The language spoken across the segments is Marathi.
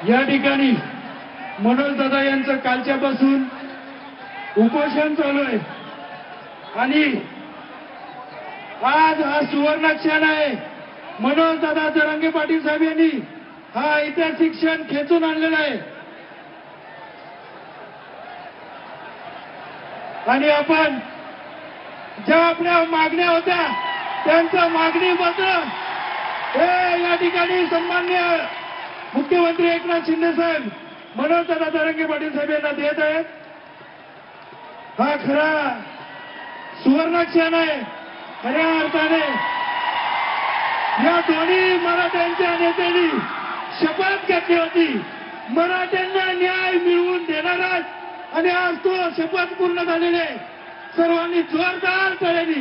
या ठिकाणी मनोज दादा यांचं कालच्यापासून उपोषण चालू आहे आणि आज हा सुवर्ण क्षण आहे। मनोज दादा जरांगे पाटील साहेब यांनी हा ऐतिहासिक क्षण खेचून आणलेला आहे आणि आपण ज्या आपल्या मागण्या होत्या त्यांचं मागणी पत्र हे या ठिकाणी सन्माननीय मुख्यमंत्री एकनाथ शिंदे साहेब मनोज दादा जरांगे पाटील साहेब यांना देत आहेत। हा खरा सुवर्ण क्षण आहे। खऱ्या अर्थाने या दोन्ही मराठ्यांच्या नेत्यांनी शपथ घेतली होती मराठ्यांना न्याय मिळवून देणारच आणि आज तो शपथ पूर्ण झालेली आहे। सर्वांनी जोरदार टाळ्यांनी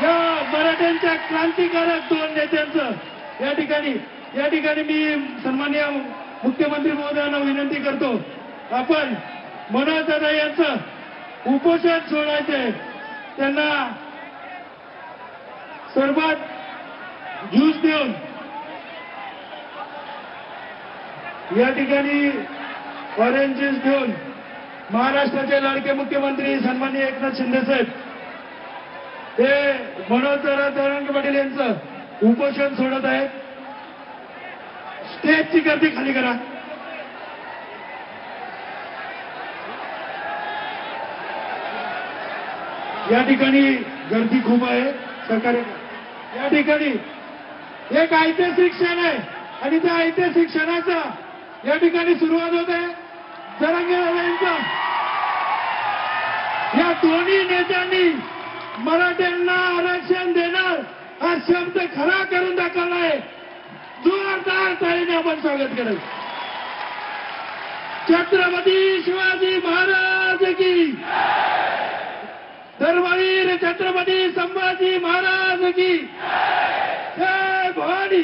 या मराठ्यांच्या क्रांतिकारक दोन नेत्यांचं या ठिकाणी मी सन्माननीय मुख्यमंत्री महोदयांना विनंती करतो, आपण मनोज दादा यांचं उपोषण सोडायचे, त्यांना सरबत ज्यूस देऊन या ठिकाणी ऑरेंज ज्यूस देऊन महाराष्ट्राचे लाडके मुख्यमंत्री सन्माननीय एकनाथ शिंदे साहेब हे मनोज दादा जरांगे पाटील यांचं उपोषण सोडत आहेत। स्टेजची गर्दी खाली करा। या ठिकाणी गर्दी खूप आहे सरकारी। या ठिकाणी एक ऐतिहासिक क्षण आहे आणि त्या ऐतिहासिक क्षणाचा या ठिकाणी सुरुवात होत आहे। जरांगे दादा यांचा या दोन्ही नेत्यांनी मराठ्यांना आरक्षण देणार हा शब्द खरा करून दाखवला आहे। जोरदार टाळीने आपण स्वागत करेल। छत्रपती शिवाजी महाराज की, धर्मवीर छत्रपती संभाजी महाराज की जय भवानी।